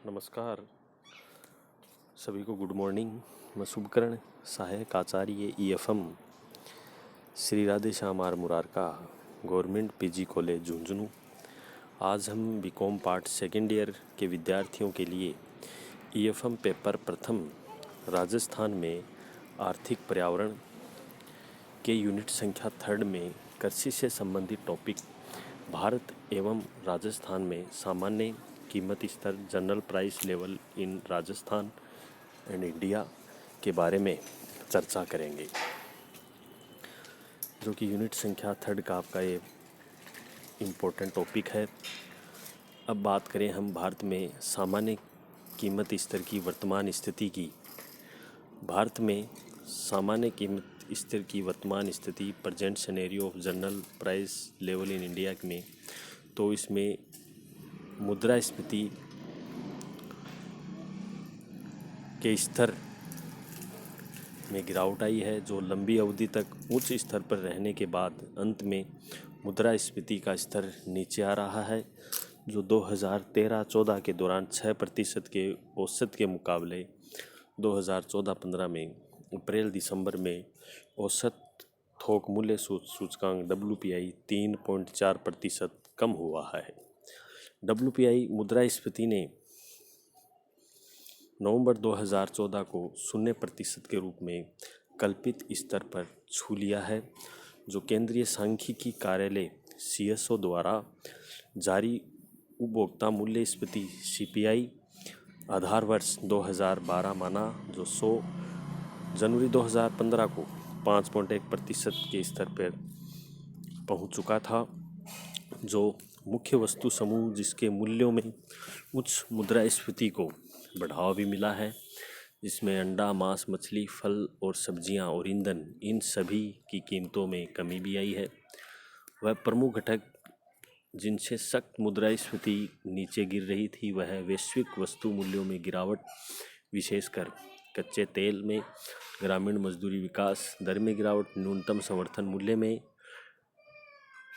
नमस्कार सभी को, गुड मॉर्निंग। मैं शुभकर्ण, सहायक आचार्य EFM Shri Radhe Shyam R Murarka government PG college Jhunjhunu. आज हम बीकॉम पार्ट सेकेंड ईयर के विद्यार्थियों के लिए EFM पेपर प्रथम राजस्थान में आर्थिक पर्यावरण के यूनिट संख्या 3 में कृषि से संबंधित टॉपिक भारत एवं राजस्थान में सामान्य कीमत स्तर, general price level in Rajasthan and India के बारे में चर्चा करेंगे, जो कि यूनिट संख्या 3 का आपका ये इम्पोर्टेंट टॉपिक है। अब बात करें हम भारत में सामान्य कीमत स्तर की वर्तमान स्थिति की। भारत में सामान्य कीमत स्तर की वर्तमान स्थिति, present scenario of general price level in India में, तो इसमें मुद्रास्फीति के स्तर में गिरावट आई है, जो लंबी अवधि तक उच्च स्तर पर रहने के बाद अंत में मुद्रास्फीति का स्तर नीचे आ रहा है, जो 2013-14 के दौरान 6% के औसत के मुकाबले 2014-15 में अप्रैल-दिसंबर में औसत थोक मूल्य सूचकांक WPI 3.4% कम हुआ है। WPI मुद्रास्फीति ने नवंबर 2014 को 0% के रूप में कल्पित स्तर पर छू लिया है, जो केंद्रीय सांख्यिकी कार्यालय CSO द्वारा जारी उपभोक्ता मूल्यस्फीति CPI आधार वर्ष 2012 माना, जो 100 जनवरी 2015 को 5.1% के स्तर पर पहुंच चुका था, जो मुख्य वस्तु समूह जिसके मूल्यों में उच्च मुद्रास्फीति को बढ़ावा भी मिला है, जिसमें अंडा, मांस, मछली, फल और सब्जियां और ईंधन, इन सभी की कीमतों में कमी भी आई है। वह प्रमुख घटक जिनसे सख्त मुद्रास्फीति नीचे गिर रही थी, वह वैश्विक वस्तु मूल्यों में गिरावट, विशेषकर कच्चे तेल में, ग्रामीण मजदूरी विकास दर में गिरावट, न्यूनतम समर्थन मूल्य में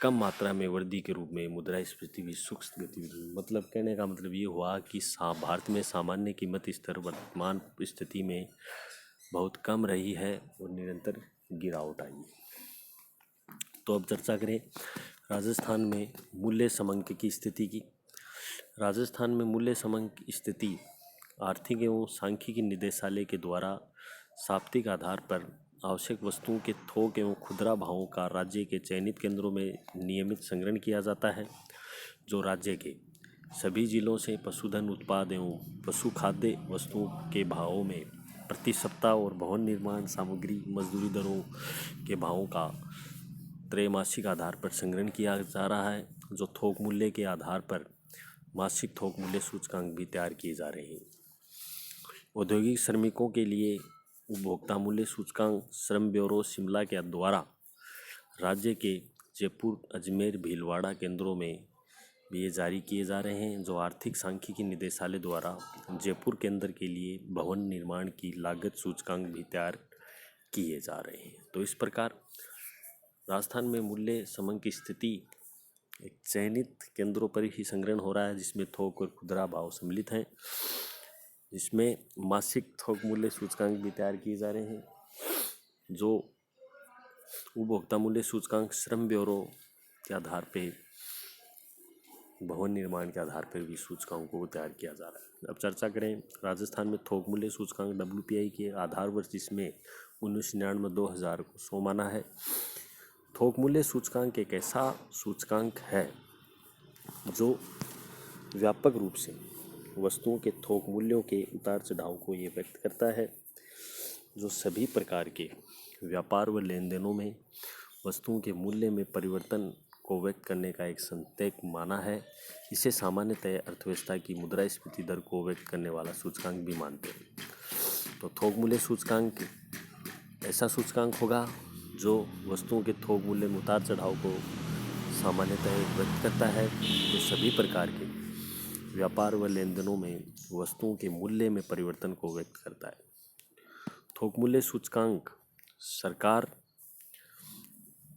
कम मात्रा में वृद्धि के रूप में मुद्रास्फीति भी सूक्ष्म गतिविधि। मतलब कहने का मतलब ये हुआ कि भारत में सामान्य कीमत स्तर वर्तमान स्थिति में बहुत कम रही है और निरंतर गिरावट आई। तो अब चर्चा करें राजस्थान में मूल्य समंक की स्थिति की। राजस्थान में मूल्य समंक स्थिति आर्थिक एवं सांख्यिकी निदेशालय के द्वारा साप्ताहिक आधार पर आवश्यक वस्तुओं के थोक एवं खुदरा भावों का राज्य के चयनित केंद्रों में नियमित संग्रहण किया जाता है, जो राज्य के सभी जिलों से पशुधन उत्पाद एवं पशु खाद्य वस्तुओं के भावों में प्रति सप्ताह और भवन निर्माण सामग्री, मजदूरी दरों के भावों का त्रैमासिक आधार पर संग्रहण किया जा रहा है, जो थोक मूल्य के आधार पर मासिक थोक मूल्य सूचकांक भी तैयार किए जा रहे हैं। औद्योगिक श्रमिकों के लिए उपभोक्ता मूल्य सूचकांक श्रम ब्यूरो शिमला के द्वारा राज्य के जयपुर, अजमेर, भीलवाड़ा केंद्रों में भी ये जारी किए जा रहे हैं, जो आर्थिक सांख्यिकी निदेशालय द्वारा जयपुर केंद्र के लिए भवन निर्माण की लागत सूचकांक भी तैयार किए जा रहे हैं। तो इस प्रकार राजस्थान में मूल्य समंक की स्थिति एक चयनित केंद्रों पर ही संग्रहण हो रहा है, जिसमें थोक और खुदरा भाव सम्मिलित हैं, जिसमें मासिक थोक मूल्य सूचकांक भी तैयार किए जा रहे हैं, जो उपभोक्ता मूल्य सूचकांक श्रम ब्यूरो के आधार पे, भवन निर्माण के आधार पर भी सूचकांकों को तैयार किया जा रहा है। अब चर्चा करें राजस्थान में थोक मूल्य सूचकांक WPI के आधार वर्ष, जिसमें 1999-2000 को 100 माना है। थोक मूल्य सूचकांक एक ऐसा सूचकांक है जो व्यापक रूप से वस्तुओं के थोक मूल्यों के उतार चढ़ाव को ये व्यक्त करता है, जो सभी प्रकार के व्यापार व लेन देनों में वस्तुओं के मूल्य में परिवर्तन को व्यक्त करने का एक संकेतक माना है। इसे सामान्यतः अर्थव्यवस्था की मुद्रास्फीति दर को व्यक्त करने वाला सूचकांक भी मानते हैं। तो थोक मूल्य सूचकांक ऐसा सूचकांक होगा जो वस्तुओं के थोक मूल्य में उतार चढ़ाव को सामान्यतः व्यक्त करता है, जो सभी प्रकार के व्यापार व लेन देनों में वस्तुओं के मूल्य में परिवर्तन को व्यक्त करता है। थोक मूल्य सूचकांक सरकार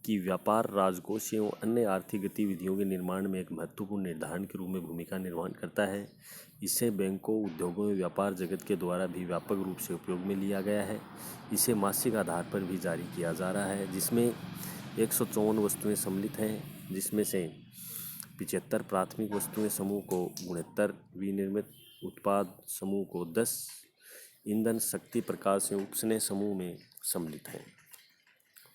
कि व्यापार राजकोष एवं अन्य आर्थिक गतिविधियों के निर्माण में एक महत्वपूर्ण निर्धारण के रूप में भूमिका निर्वहन करता है। इसे बैंकों, उद्योगों में व्यापार जगत के द्वारा भी व्यापक रूप से उपयोग में लिया गया है। इसे मासिक आधार पर भी जारी किया जा रहा है, जिसमें 154 वस्तुएं सम्मिलित हैं, जिसमें से 75 प्राथमिक वस्तुएं समूह को 69, विनिर्मित उत्पाद समूह को 10, ईंधन, शक्ति, प्रकाश एवं उपस्नेह समूह में सम्मिलित हैं।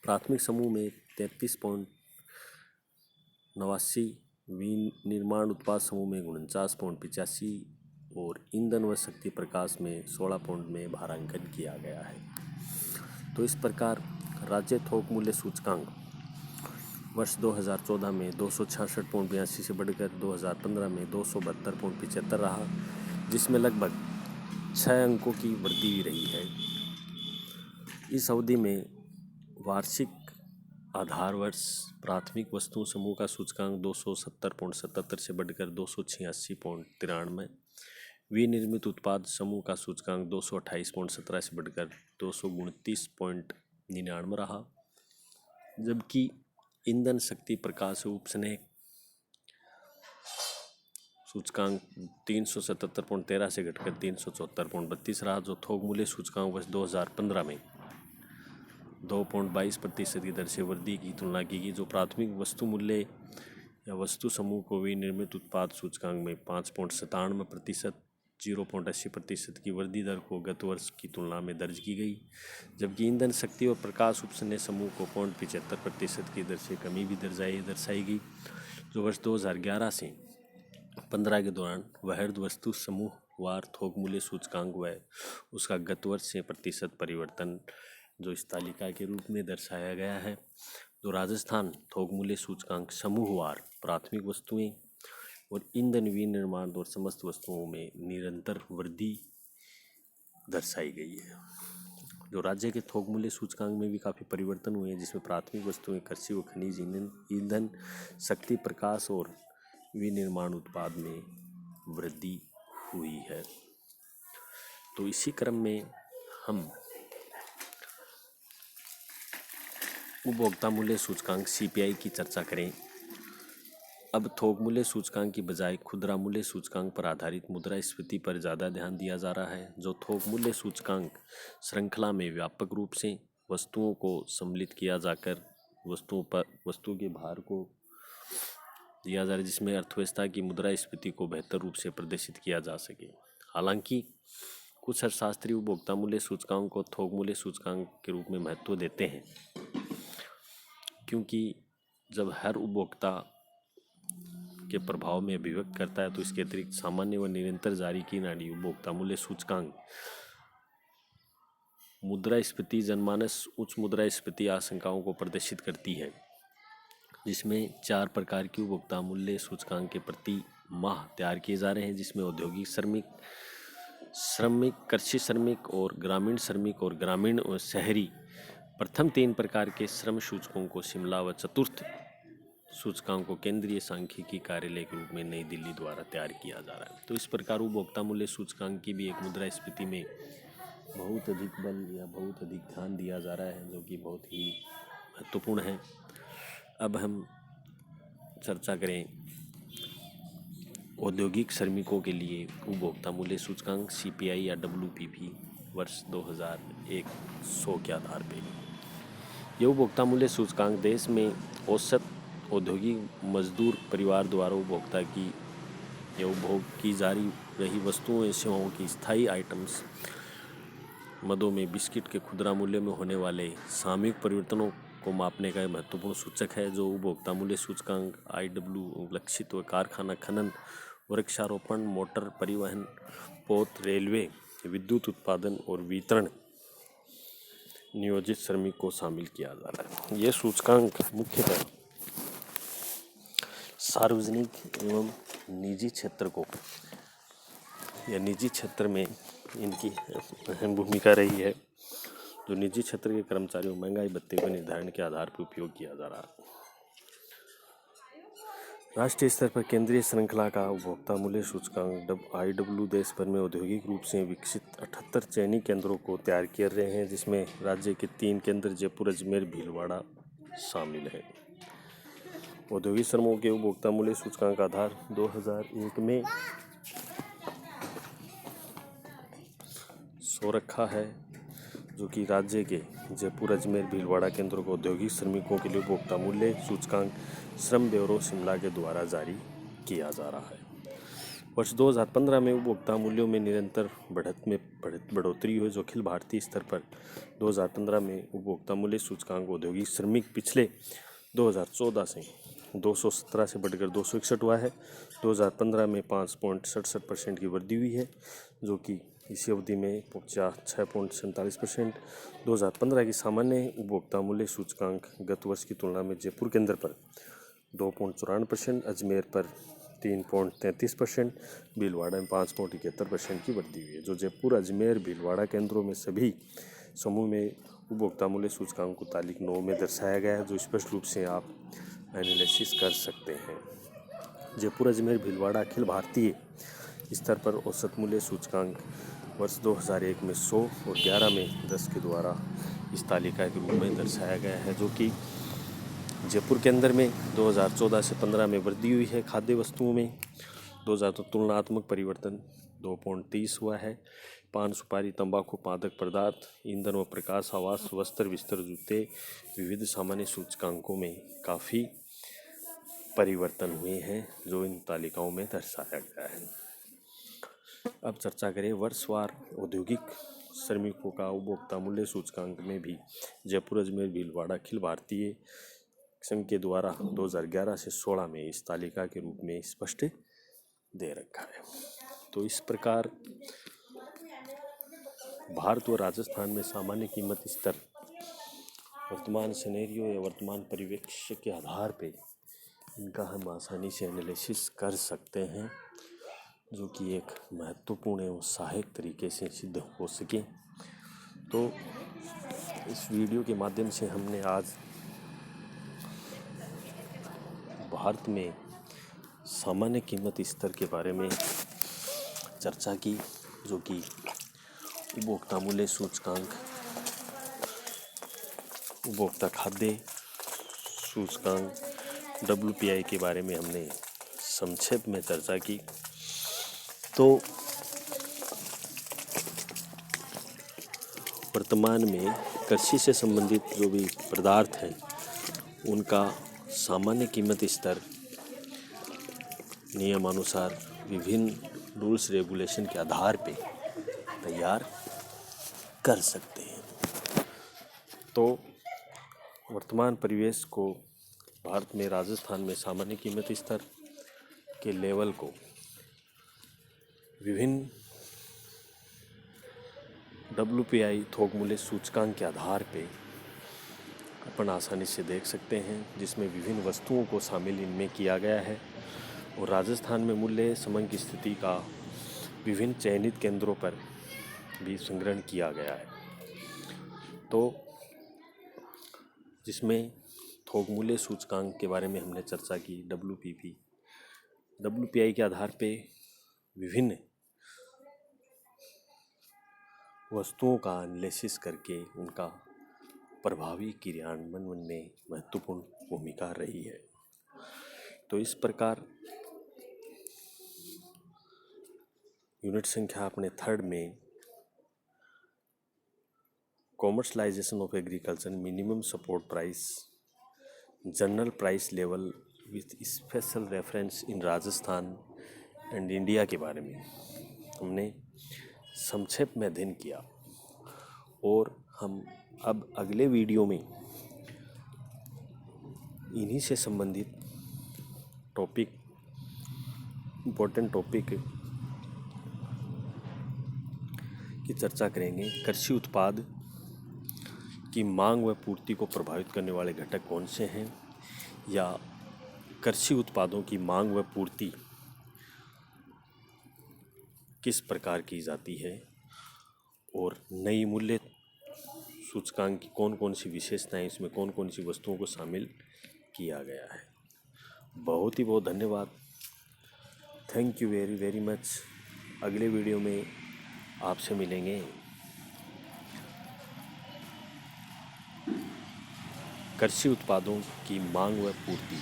प्राथमिक समूह में 33.89, विनिर्माण उत्पाद समूह में 49.85 और ईंधन व शक्ति प्रकाश में 16 पॉइंट में भारांकन किया गया है। तो इस प्रकार राज्य थोक मूल्य सूचकांक वर्ष 2014 में 266.82 से बढ़कर 2015 में 272.75 रहा, जिसमें लगभग 6 अंकों की वृद्धि भी रही है। इस अवधि में वार्षिक आधार वर्ष प्राथमिक वस्तु समूह का सूचकांक 270.77 से बढ़कर 286.93, विनिर्मित उत्पाद समूह का सूचकांक 228.17 से बढ़कर 229.99 रहा, जबकि ईंधन, शक्ति, प्रकाश और उपस्नेह सूचकांक 377.13 से घटकर 374.32 रहा, जो थोक मूल्य सूचकांक वर्ष 2015 में 2.22% की दर से वृद्धि की तुलना की गई, जो प्राथमिक वस्तु मूल्य या वस्तु समूह को विनिर्मित उत्पाद सूचकांक में 5.97%, 0.80% की वृद्धि दर को गत वर्ष की तुलना में दर्ज की गई, जबकि ईंधन, शक्ति और प्रकाश उपस्नेह समूह को 0.75% की दर से कमी भी दर्शाई गई, जो वर्ष 2011 से 15 के दौरान वृहद वस्तु समूह वार थोक मूल्य सूचकांक व उसका गत वर्ष से प्रतिशत परिवर्तन जो इस तालिका के रूप में दर्शाया गया है। जो राजस्थान थोक मूल्य सूचकांक समूहवार प्राथमिक वस्तुएं और ईंधन, विनिर्माण और समस्त वस्तुओं में निरंतर वृद्धि दर्शाई गई है। जो राज्य के थोक मूल्य सूचकांक में भी काफ़ी परिवर्तन हुए हैं, जिसमें प्राथमिक वस्तुएं कृषि व खनिज, ईंधन, शक्ति, प्रकाश और विनिर्माण उत्पाद में वृद्धि हुई है। तो इसी क्रम में हम उपभोक्ता मूल्य सूचकांक CPI की चर्चा करें। अब थोक मूल्य सूचकांक की बजाय खुदरा मूल्य सूचकांक पर आधारित मुद्रास्फीति पर ज़्यादा ध्यान दिया जा रहा है। जो थोक मूल्य सूचकांक श्रृंखला में व्यापक रूप से वस्तुओं को सम्मिलित किया जाकर वस्तु के भार को दिया जा रहा है, जिसमें अर्थव्यवस्था की मुद्रास्फीति को बेहतर रूप से प्रदर्शित किया जा सके। हालांकि कुछ अर्थशास्त्री उपभोक्ता मूल्य सूचकांक को थोक मूल्य सूचकांक के रूप में महत्व देते हैं, क्योंकि जब हर उपभोक्ता के प्रभाव में अभिव्यक्त करता है तो इसके अतिरिक्त सामान्य व निरंतर जारी की नाड़ी उपभोक्ता मूल्य सूचकांक मुद्रास्फीति, जनमानस उच्च मुद्रास्फीति आशंकाओं को प्रदर्शित करती है, जिसमें 4 प्रकार की उपभोक्ता मूल्य सूचकांक के प्रति माह तैयार किए जा रहे हैं, जिसमें औद्योगिक श्रमिक, कृषि श्रमिक और ग्रामीण और शहरी प्रथम 3 प्रकार के श्रम सूचकों को शिमला व चतुर्थ सूचकांक को केंद्रीय सांख्यिकी कार्यालय के रूप में नई दिल्ली द्वारा तैयार किया जा रहा है। तो इस प्रकार उपभोक्ता मूल्य सूचकांक की भी एक मुद्रास्फीति में बहुत अधिक बल या बहुत अधिक ध्यान दिया जा रहा है, जो कि बहुत ही महत्वपूर्ण है। अब हम चर्चा करें औद्योगिक श्रमिकों के लिए उपभोक्ता मूल्य सूचकांक CPI या WPP वर्ष 2001 के आधार पर। यह उपभोक्ता मूल्य सूचकांक देश में औसत औद्योगिक मजदूर परिवार द्वारा उपभोक्ता की या उपभोग की जारी रही वस्तुओं एवं सेवाओं की स्थायी आइटम्स मदों में बिस्किट के खुदरा मूल्य में होने वाले सामयिक परिवर्तनों को मापने का महत्वपूर्ण सूचक है। जो उपभोक्ता मूल्य सूचकांक IW लक्षित व कारखाना खनन, वृक्षारोपण, मोटर परिवहन, पोत, रेलवे, विद्युत उत्पादन और वितरण नियोजित श्रमिक को शामिल किया जा रहा है। यह सूचकांक मुख्यतः सार्वजनिक एवं निजी क्षेत्र को या निजी क्षेत्र में इनकी अहम भूमिका रही है। जो निजी क्षेत्र के कर्मचारियों महंगाई भत्ते के निर्धारण के आधार पर उपयोग किया जा रहा है। राष्ट्रीय स्तर पर केंद्रीय श्रृंखला का उपभोक्ता मूल्य सूचकांक IW देश भर में औद्योगिक रूप से विकसित 78 चयनित केंद्रों को तैयार किए रहे हैं, जिसमें राज्य के 3 केंद्र जयपुर, अजमेर, भीलवाड़ा शामिल है। औद्योगिक श्रमों के उपभोक्ता मूल्य सूचकांक आधार 2001 में सो रखा है, जो कि राज्य के जयपुर, अजमेर, भीलवाड़ा केंद्रों को औद्योगिक श्रमिकों के लिए उपभोक्ता मूल्य सूचकांक श्रम ब्यूरो शिमला के द्वारा जारी किया जा रहा है। वर्ष 2015 में उपभोक्ता मूल्यों में निरंतर बढ़ोतरी हुई, जो अखिल भारतीय स्तर पर 2015 में उपभोक्ता मूल्य सूचकांक औद्योगिक श्रमिक पिछले 2014 से 217 से बढ़कर 261 हुआ है। 2015 में 5.67% की वृद्धि हुई है, जो कि इसी अवधि में 6.47%। 2015 की सामान्य उपभोक्ता मूल्य सूचकांक गत वर्ष की तुलना में जयपुर केंद्र पर 2.94%, अजमेर पर 3.33%, भीलवाड़ा में 5.71% की वृद्धि हुई है, जो जयपुर, अजमेर, भीलवाड़ा केंद्रों में सभी समूह में उपभोक्ता मूल्य सूचकांक को तालिका 9 में दर्शाया गया है, जो स्पष्ट रूप से आप एनालिसिस कर सकते हैं। जयपुर, अजमेर, भीलवाड़ा अखिल भारतीय स्तर पर औसत मूल्य सूचकांक वर्ष 2001 में 100 और 11 में 10 के द्वारा इस तालिका के रूप में दर्शाया गया है, जो कि जयपुर के अंदर में 2014 से 15 में वृद्धि हुई है। खाद्य वस्तुओं में 2000 तो तुलनात्मक परिवर्तन 2.30 हुआ है। पान, सुपारी, तंबाकू, पादक पदार्थ, ईंधन व प्रकाश, आवास, वस्त्र, बिस्तर, जूते, विविध सामान्य सूचकांकों में काफ़ी परिवर्तन हुए हैं, जो इन तालिकाओं में दर्शाया गया है। अब चर्चा करें वर्षवार औद्योगिक श्रमिकों का उपभोक्ता मूल्य सूचकांक में भी जयपुर, अजमेर, भीलवाड़ा अखिल भारतीय संघ के द्वारा 2011 से 16 में इस तालिका के रूप में स्पष्ट दे रखा है। तो इस प्रकार भारत व राजस्थान में सामान्य कीमत स्तर वर्तमान सिनेरियो या वर्तमान परिवेश के आधार पे इनका हम आसानी से एनालिसिस कर सकते हैं, जो कि एक महत्वपूर्ण एवं सहायक तरीके से सिद्ध हो सके। तो इस वीडियो के माध्यम से हमने आज भारत में सामान्य कीमत स्तर के बारे में चर्चा की, जो कि उपभोक्ता मूल्य सूचकांक, उपभोक्ता खाद्य सूचकांक WPI के बारे में हमने संक्षेप में चर्चा की। तो वर्तमान में कृषि से संबंधित जो भी पदार्थ हैं उनका सामान्य कीमत स्तर नियमानुसार विभिन्न रूल्स रेगुलेशन के आधार पे तैयार कर सकते हैं। तो वर्तमान परिवेश को भारत में, राजस्थान में सामान्य कीमत स्तर के लेवल को विभिन्न WPI थोक मूल्य सूचकांक के आधार पे अपन आसानी से देख सकते हैं, जिसमें विभिन्न वस्तुओं को शामिल इनमें किया गया है और राजस्थान में मूल्य समंक की स्थिति का विभिन्न चयनित केंद्रों पर भी संग्रहण किया गया है। तो जिसमें थोक मूल्य सूचकांक के बारे में हमने चर्चा की, WPI के आधार पे विभिन्न वस्तुओं का एनालिसिस करके उनका प्रभावी क्रियान्वयन में महत्वपूर्ण भूमिका रही है। तो इस प्रकार यूनिट संख्या अपने 3rd में commercialisation of agriculture minimum support price general price level with special reference in Rajasthan and India के बारे में हमने संक्षेप में अध्ययन किया। और हम अब अगले वीडियो में इन्हीं से संबंधित टॉपिक, इम्पोर्टेंट टॉपिक की चर्चा करेंगे। कृषि उत्पाद की मांग व पूर्ति को प्रभावित करने वाले घटक कौन से हैं, या कृषि उत्पादों की मांग व पूर्ति किस प्रकार की जाती है, और नई मूल्य सूचकांक की कौन कौन सी विशेषताएं, इसमें कौन कौन सी वस्तुओं को शामिल किया गया है। बहुत ही बहुत धन्यवाद। Thank you very very much. अगले वीडियो में आपसे मिलेंगे। कृषि उत्पादों की मांग व पूर्ति,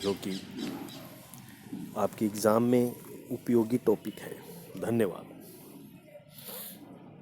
जो कि आपके एग्ज़ाम में उपयोगी टॉपिक है। धन्यवाद।